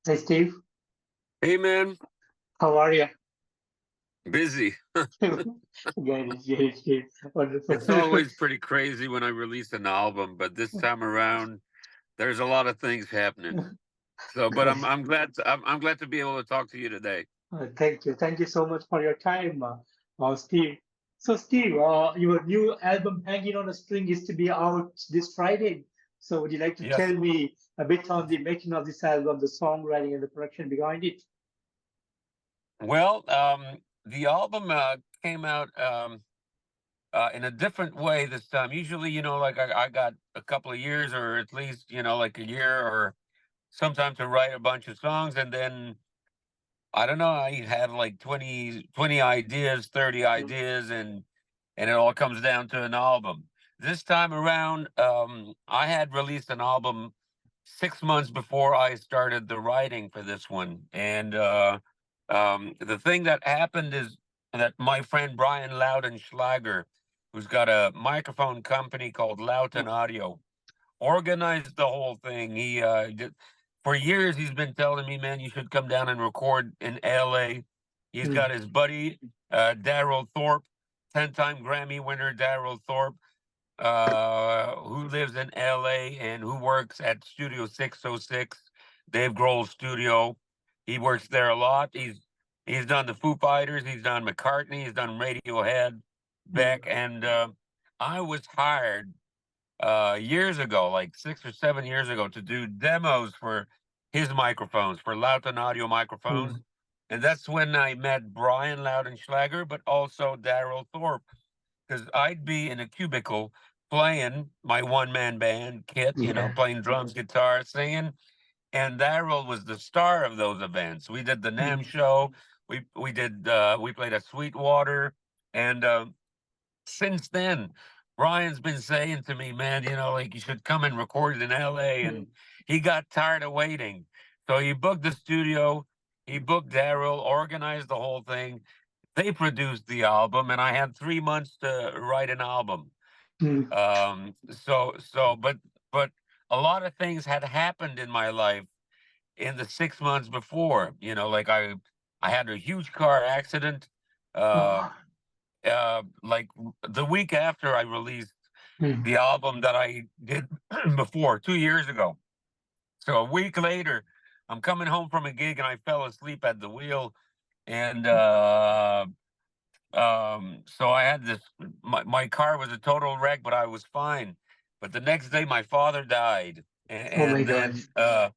Hey Steve, Hey man, how are you? busy. Good. Wonderful. It's always pretty crazy when I release an album, but this time around, there's a lot of things happening. So, but I'm glad to be able to talk to you today. Thank you so much for your time, Steve. So, Steve, your new album "Hanging on a String" is to be out this Friday. So, would you like to tell Yes. me a bit on the making of this album, the songwriting and the production behind it? Well, the album came out in a different way this time. Usually, like I got a couple of years, or at least like a year, or sometimes to write a bunch of songs, and then I don't know. I have like 20 ideas, 30 Mm, ideas, and it all comes down to an album. This time around, I had released an album 6 months before I started the writing for this one. And the thing that happened is that my friend Brian Loudenschlager, who's got a microphone company called Loudon mm, Audio, organized the whole thing. He did, for years he's been telling me, man, you should come down and record in LA. He's mm, got his buddy Daryl Thorpe, 10-time Grammy winner Daryl Thorpe, who lives in LA and who works at Studio 606, Dave Grohl's studio. He works there a lot. He's done the Foo Fighters, he's done McCartney, he's done Radiohead, mm, Beck, and I was hired years ago, like 6 or 7 years ago, to do demos for his microphones, for Loudon Audio microphones. mm, And that's when I met Brian Loudenschlager, but also Daryl Thorpe, because I'd be in a cubicle playing my one-man band kit, yeah. playing drums, guitar, singing. And Daryl was the star of those events. We did the NAM Mm, show. We played at Sweetwater, and since then, Brian's been saying to me, man, like you should come and record it in LA. And mm, he got tired of waiting. So he booked the studio, he booked Daryl, organized the whole thing. They produced the album, and I had 3 months to write an album. mm, But a lot of things had happened in my life in the 6 months before. Like I had a huge car accident. Uh, oh, like the week after I released mm, the album that I did before 2 years ago. So a week later, I'm coming home from a gig and I fell asleep at the wheel. And so I had this, my car was a total wreck, but I was fine. But the next day, my father died. oh my And God. then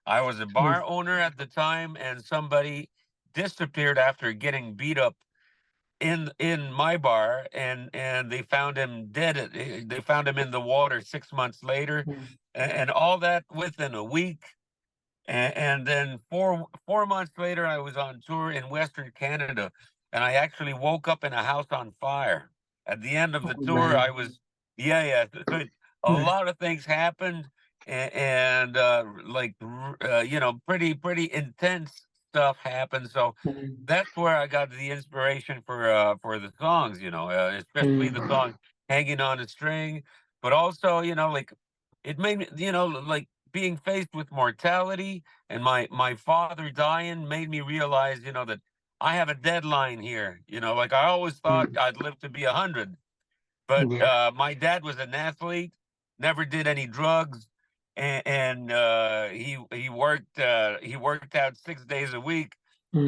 I was a Mm, bar owner at the time, and somebody disappeared after getting beat up in my bar, and they found him dead. They found him in the water 6 months later, mm, and all that within a week. And then four months later, I was on tour in Western Canada, and I actually woke up in a house on fire. At the end of the oh tour, I man. was yeah. So a Mm, lot of things happened, and like pretty intense stuff happened. So mm, that's where I got the inspiration for the songs. Especially the mm, song "Hanging on a String," but also like it made me like being faced with mortality and my father dying made me realize, that I have a deadline here. Like I always thought mm, I'd live to be 100, but yeah. my dad was an athlete, never did any drugs, and he worked out 6 days a week,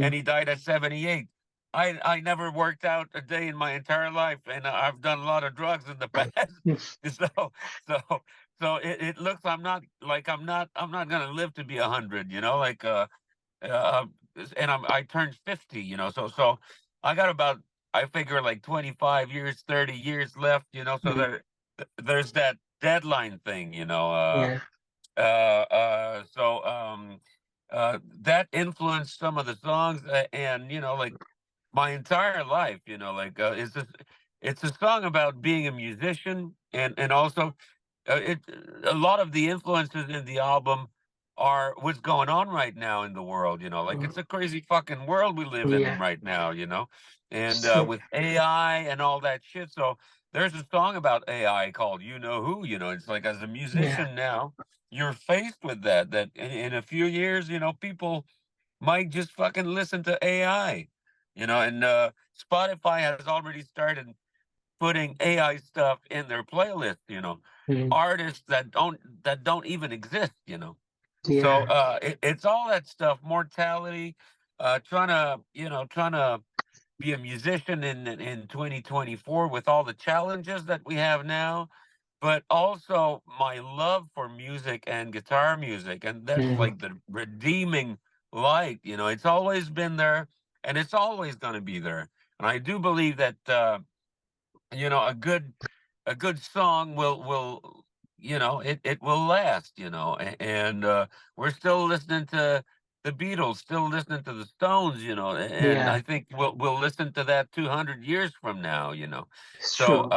and Mm, he died at 78. I never worked out a day in my entire life, and I've done a lot of drugs in the past. mm, so so it looks I'm not gonna live to be 100. Uh, and I turned 50. So I got about, I figure, like 25 years, 30 years left. So mm, there's that deadline thing. yeah. That influenced some of the songs, and like my entire life. It's a song about being a musician, and also it a lot of the influences in the album are what's going on right now in the world. Like Mm, it's a crazy fucking world we live in yeah. right now. And So, with AI and all that shit. So there's a song about AI called "You Know Who." It's like, as a Yeah. musician now, you're faced with that. That in a few years, people might just fucking listen to AI. And Spotify has already started putting AI stuff in their playlist. Mm. Artists that don't even exist. So Yeah. it's all that stuff, mortality, trying to be a musician in 2024 with all the challenges that we have now, but also my love for music and guitar music, and that's Mm. like the redeeming light. It's always been there, and it's always going to be there. And I do believe that a good song will last. And we're still listening to the Beatles, still listening to the Stones. And I Yeah. think we'll listen to that 200 years from now. It's So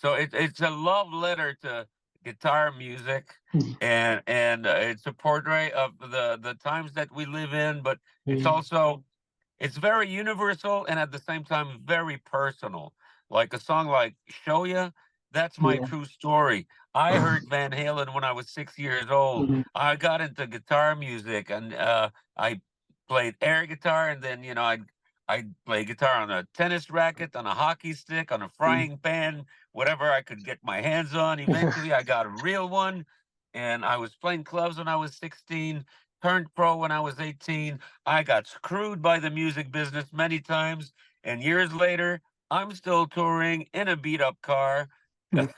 true. it's a love letter to guitar music, Mm. and it's a portrait of the times that we live in, but it's Mm. also it's very universal and at the same time very personal. Like a song like "Show Ya," that's my Yeah. true story. I heard Van Halen when I was 6 years old. Mm. I got into guitar music, and I played air guitar, and then I'd play guitar on a tennis racket, on a hockey stick, on a Mm. frying pan, whatever I could get my hands on. Eventually, I got a real one, and I was playing clubs when I was 16. Turned pro when I was 18. I got screwed by the music business many times, and years later, I'm still touring in a beat up car, Mm.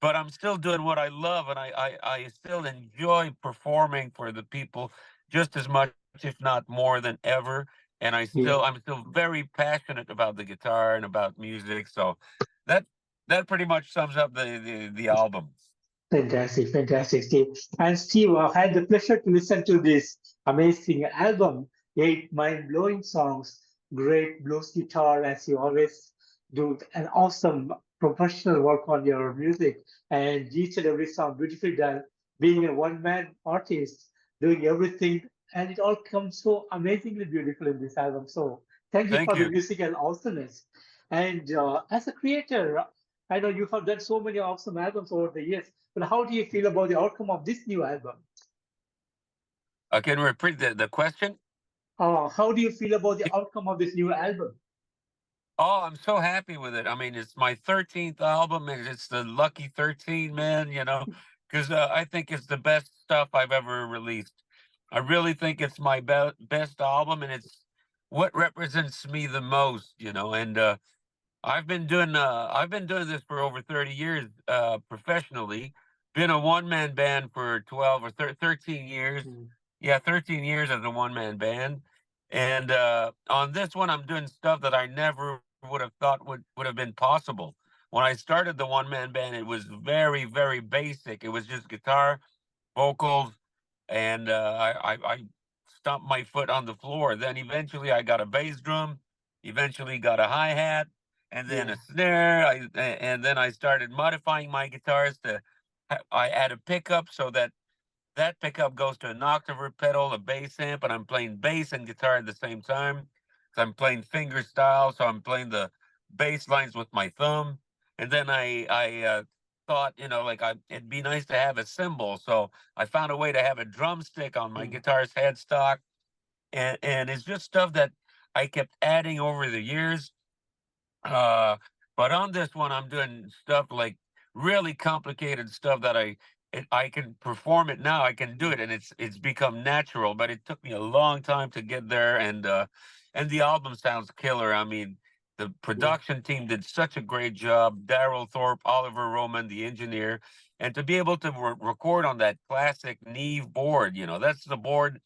but I'm still doing what I love, and I still enjoy performing for the people just as much, if not more than ever. And Yeah. I'm still very passionate about the guitar and about music. So that that pretty much sums up the album. Fantastic, fantastic, Steve. And Steve, I had the pleasure to listen to this amazing album, eight mind-blowing songs, great blues guitar, as you always do, an awesome professional work on your music, and each and every song beautifully done. Being a one-man artist, doing everything, and it all comes so amazingly beautiful in this album. So thank you Thank for the you. musical awesomeness. And as a creator, I know you have done so many awesome albums over the years, but how do you feel about the outcome of this new album? Can you repeat the question? How do you feel about the outcome of this new album? Oh, I'm so happy with it. I mean, it's my 13th album, and it's the lucky 13, man, because I think it's the best stuff I've ever released. I really think it's my best album, and it's what represents me the most. And I've been doing this for over 30 years professionally. Been a one-man band for 12 or 13 years. Mm. Yeah, 13 years as a one-man band. And on this one, I'm doing stuff that I never would have thought would have been possible. When I started the one-man band, it was very, very basic. It was just guitar, vocals, and I stomped my foot on the floor. Then eventually I got a bass drum, eventually got a hi-hat, and then Yeah. a snare. And then I started modifying my guitars I add a pickup so that pickup goes to an octave pedal, a bass amp, and I'm playing bass and guitar at the same time. So I'm playing finger style, so I'm playing the bass lines with my thumb. And then I thought, like it'd be nice to have a cymbal, so I found a way to have a drumstick on my Mm. guitar's headstock, and it's just stuff that I kept adding over the years. Uh, but on this one, I'm doing stuff like really complicated stuff that I can perform it now. I can do it, and it's become natural. But it took me a long time to get there, and the album sounds killer. I mean, the Yeah. production team did such a great job. Daryl Thorpe, Oliver Roman, the engineer, and to be able to record on that classic Neve board, that's the board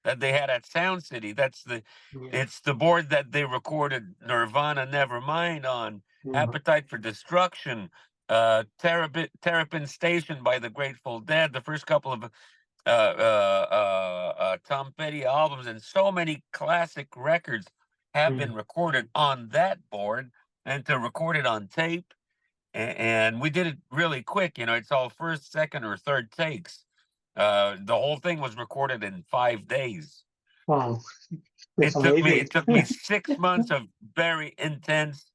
that they had at Sound City. Yeah. It's the board that they recorded Nirvana Nevermind on, Mm. Appetite for Destruction, Terrapin Station by the Grateful Dead, the first couple of Tom Petty albums, and so many classic records have been Mm. recorded on that board, and to record it on tape. And we did it really quick. It's all first, second, or third takes. The whole thing was recorded in 5 days. Wow, that's It took me amazing. it took me 6 months of very intense,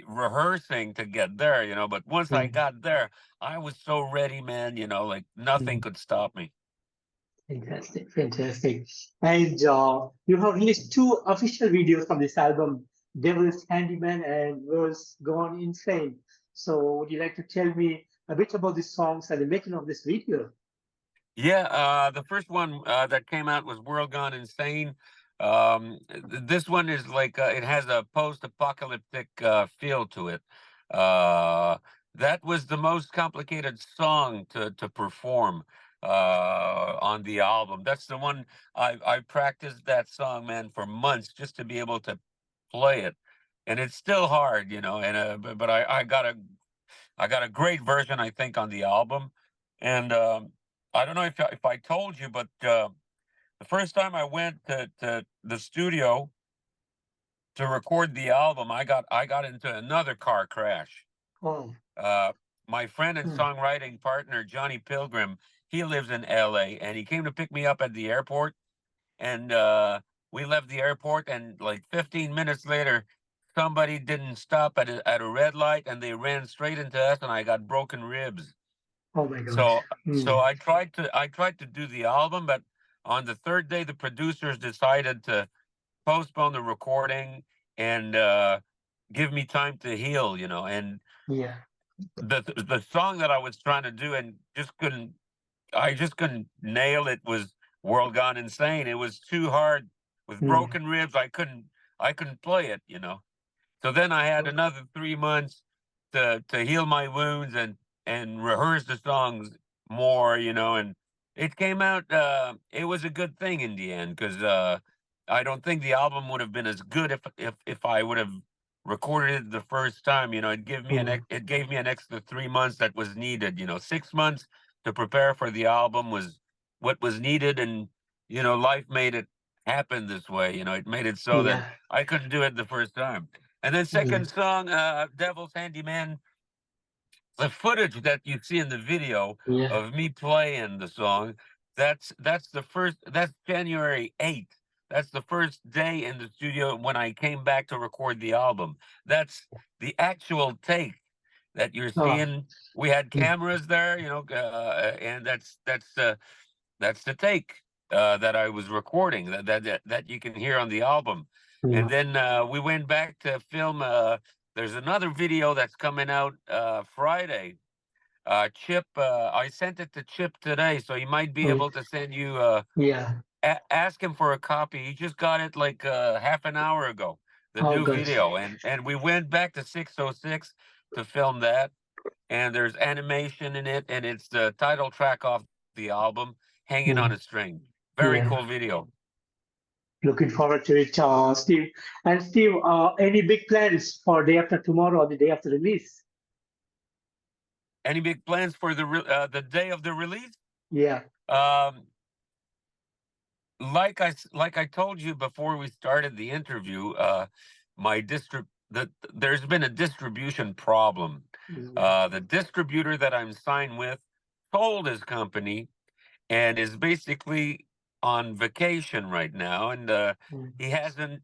rehearsing to get there, you know, but once I Mm, got there, I was so ready, man, you know, like nothing mm. could stop me. Fantastic, fantastic. And you have released two official videos from this album, Devil's Handyman and World's Gone Insane. So would you like to tell me a bit about these songs and the making of this video? Yeah, the first one that came out was World Gone Insane. This one is like it has a post-apocalyptic feel to it. Uh, that was the most complicated song to perform on the album. That's the one I practiced that song, man, for months just to be able to play it, and it's still hard, you know. And but I got a great version, I think, on the album. And I don't know if I told you, but the first time I went to the studio to record the album, I got into another car crash. Oh, Uh, my friend and mm, songwriting partner Johnny Pilgrim, he lives in L.A. and he came to pick me up at the airport, and we left the airport, and like 15 minutes later, somebody didn't stop at a red light, and they ran straight into us, and I got broken ribs. oh my God. So Mm, I tried to do the album, but on the third day, the producers decided to postpone the recording and give me time to heal, you know. And yeah. the song that I was trying to do and just couldn't nail it was World Gone Insane. It was too hard with Mm, broken ribs. I couldn't play it, you know. So then I had another 3 months to heal my wounds and rehearse the songs more, you know, and it came out. It was a good thing in the end because I don't think the album would have been as good if I would have recorded it the first time. You know, mm, it gave me an extra 3 months that was needed. You know, 6 months to prepare for the album was what was needed, and you know, life made it happen this way. You know, it made it so that yeah. I couldn't do it the first time. And then Mm, second song, Devil's Handyman, the footage that you see in the video yeah. of me playing the song, that's January 8th. That's the first day in the studio when I came back to record the album. That's the actual take that you're Oh, seeing. We had mm, cameras there, you know, and that's the take that I was recording that you can hear on the album. And mm, then we went back to film. There's another video that's coming out Friday. Chip, I sent it to Chip today, so he might be mm, able to send you. yeah. Ask him for a copy. He just got it like half an hour ago. The Oh, new good. video, and we went back to 606 to film that. And there's animation in it, and it's the title track off the album, "Hanging on Mm, a String." Very yeah. cool video. Looking forward to it, Steve. And Steve, any big plans for day after tomorrow or the day after release? Any big plans for the day of the release? Yeah. Um, like I told you before we started the interview, my distrib that there's been a distribution problem. Mm, The distributor that I'm signed with sold his company and is basically on vacation right now, and mm, he hasn't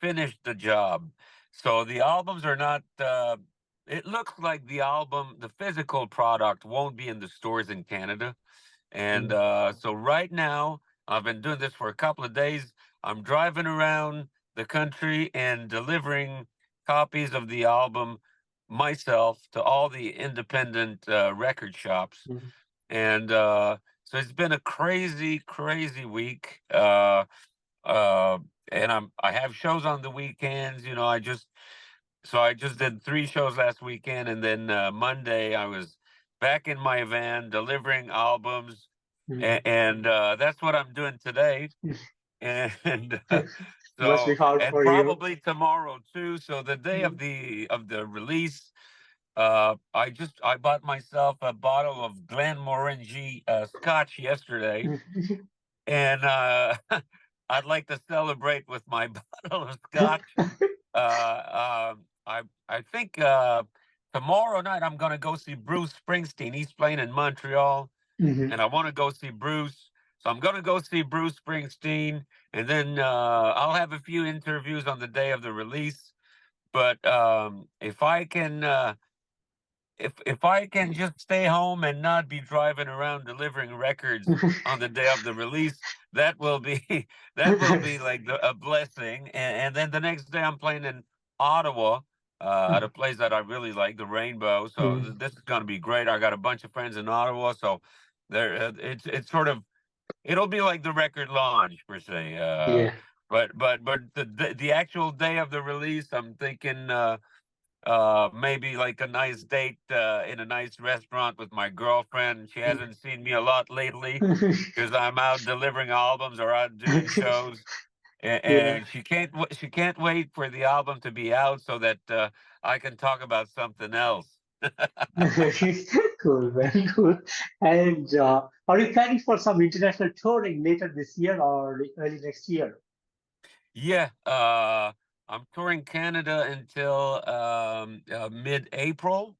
finished the job. So the albums are not. It looks like the physical product, won't be in the stores in Canada. And mm, so right now, I've been doing this for a couple of days. I'm driving around the country and delivering copies of the album myself to all the independent record shops. mm, And so it's been a crazy, crazy week. Uh, and I have shows on the weekends. You know, I just did 3 shows last weekend, and then Monday I was back in my van delivering albums, mm. and that's what I'm doing today. And Must be so, hard and for you. probably tomorrow too. So the day Mm, of the release, I bought myself a bottle of Glenmorangie Scotch yesterday, mm, and I'd like to celebrate with my bottle of Scotch. I think tomorrow night I'm going to go see Bruce Springsteen. He's playing in Montreal, mhm, and I want to go see Bruce. So I'm going to go see Bruce Springsteen, and then I'll have a few interviews on the day of the release. But if I can if I can just stay home and not be driving around delivering records on the day of the release, that will be that will be like a blessing. And then the next day I'm playing in Ottawa at a place that I really like, the Rainbow. So Mm, this is going to be great. I got a bunch of friends in Ottawa, so there it's sort of it'll be like the record launch per se. yeah. But the actual day of the release, I'm thinking. Maybe like a nice date in a nice restaurant with my girlfriend. She hasn't seen me a lot lately because I'm out delivering albums or out doing shows, Yeah. and she can't wait for the album to be out so that I can talk about something else. Cool, very cool. And are you planning for some international touring later this year or early next year? Yeah, I'm touring Canada until mid-April.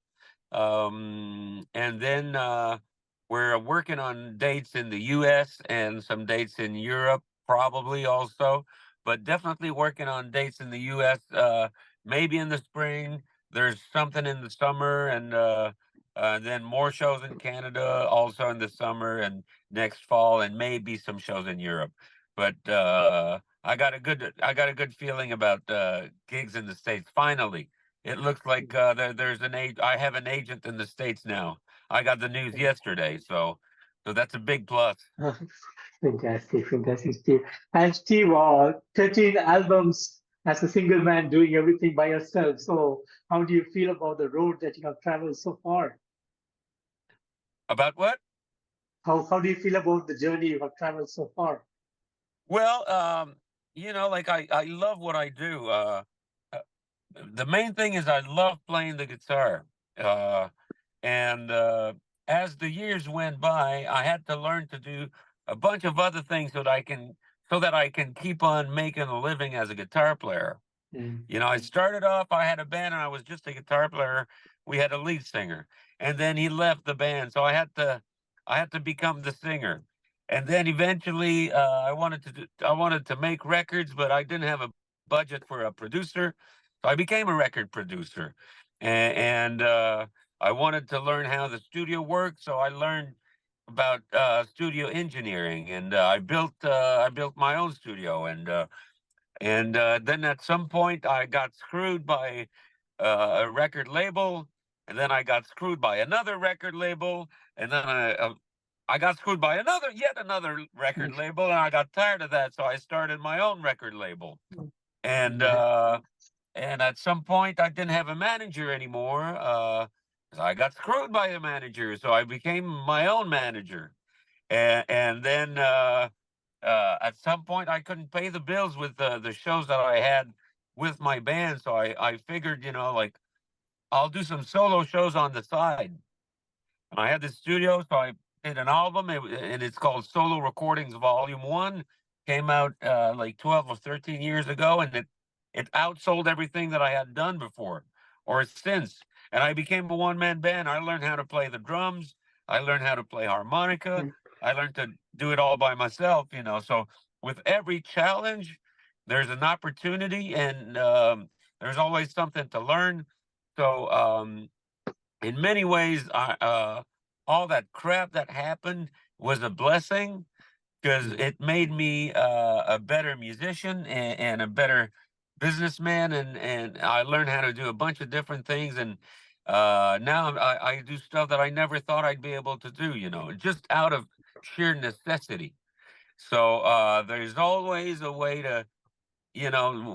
And then we're working on dates in the US and some dates in Europe, probably also, but definitely working on dates in the US, maybe in the spring. There's something in the summer, and then more shows in Canada also in the summer and next fall, and maybe some shows in Europe. But I got a good feeling about gigs in the States. Finally, it looks like there's I have an agent in the States now. I got the news yesterday, so that's a big plus. Fantastic, fantastic, Steve. And Steve, 13 albums as a single man doing everything by yourself. So, how do you feel about the road that you have traveled so far? About what? How do you feel about the journey you have traveled so far? Well, like I love what I do. Uh, the main thing is I love playing the guitar. Uh, and as the years went by, I had to learn to do a bunch of other things so that I can keep on making a living as a guitar player. Mm, I started off, I had a band and I was just a guitar player. We had a lead singer. And then he left the band, so I had to become the singer. And then eventually I wanted to make records, but I didn't have a budget for a producer. So I became a record producer. And I wanted to learn how the studio worked, so I learned about studio engineering, and I built my own studio, and then at some point, I got screwed by a record label, and then I got screwed by another record label, and then I got screwed by yet another record mm, label, and I got tired of that, so I started my own record label. And yeah. and at some point, I didn't have a manager anymore. I got screwed by a manager, so I became my own manager. And then at some point, I couldn't pay the bills with the shows that I had with my band. So I figured, like I'll do some solo shows on the side. And I had the studio, so I did an album, and it's called Solo Recordings Volume One. Came out like 12 or 13 years ago, and it outsold everything that I had done before or since. And I became a one-man band. I learned how to play the drums. I learned how to play harmonica. Mm, I learned to do it all by myself. So with every challenge, there's an opportunity, and there's always something to learn. So in many ways, all that crap that happened was a blessing because mm, it made me a better musician and a better businessman, and I learned how to do a bunch of different things, and now I do stuff that I never thought I'd be able to do, just out of sheer necessity. So there's always a way to,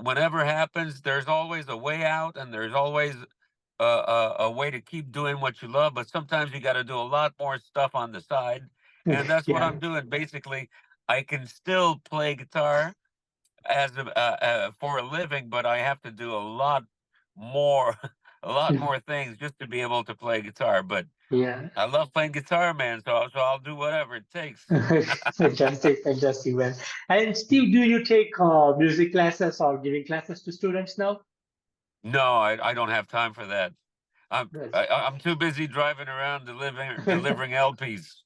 whenever happens, there's always a way out, and there's always a way to keep doing what you love, but sometimes you got to do a lot more stuff on the side, and that's what yeah. I'm doing. Basically, I can still play guitar for a living, but I have to do a lot more, a lot more things just to be able to play guitar. But Yeah. I love playing guitar, man. So I'll do whatever it takes. Fantastic, fantastic, man. And Steve, do you take music classes or giving classes to students now? No, I don't have time for that. Yes. I'm too busy driving around delivering LPs.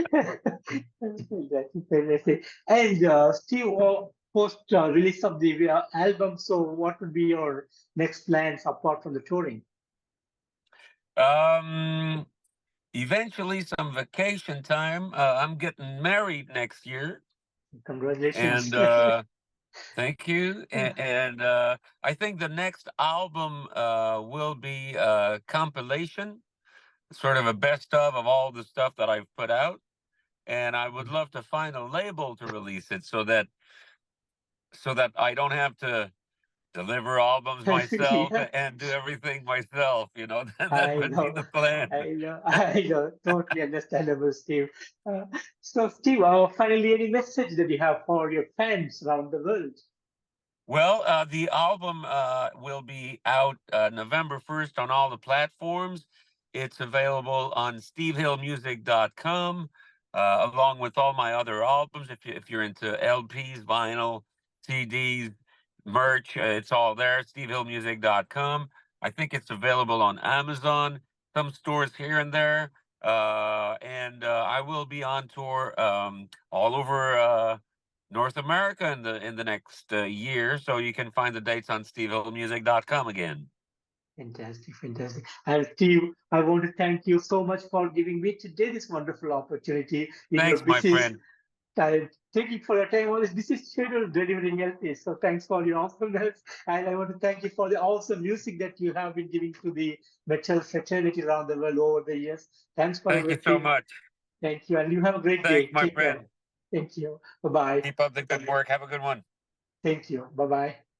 Fantastic, fantastic. And Steve, post release of the album. So, what would be your next plans apart from the touring? Eventually some vacation time. I'm getting married next year, Congratulations. and thank you. And I think the next album will be a compilation, sort of a best of all the stuff that I've put out. And I would love to find a label to release it so that I don't have to deliver albums myself Yeah, and do everything myself. That I would be know, the plan. I know, totally understandable, Steve. Uh, so, Steve, finally, any message that you have for your fans around the world? Well, the album will be out November 1st on all the platforms. It's available on stevehillmusic.com, along with all my other albums. If you're into LPs, vinyl, CDs, merch, it's all there, stevehillmusic.com. I think it's available on Amazon, some stores here and there. And I will be on tour all over North America in the next year. So you can find the dates on stevehillmusic.com again. Fantastic, fantastic. And Steve, I want to thank you so much for giving me today this wonderful opportunity in your Thanks, my busy friend. time. Thank you for your time on this busy schedule delivering LPs. So thanks for your awesomeness. And I want to thank you for the awesome music that you have been giving to the metal fraternity around the world over the years. Thanks for Thank you so everything. much. Thank you. And you have a great Thanks, day. my Take care. friend. Thank you. Bye bye. Keep up the good work. Have a good one. Thank you. Bye bye.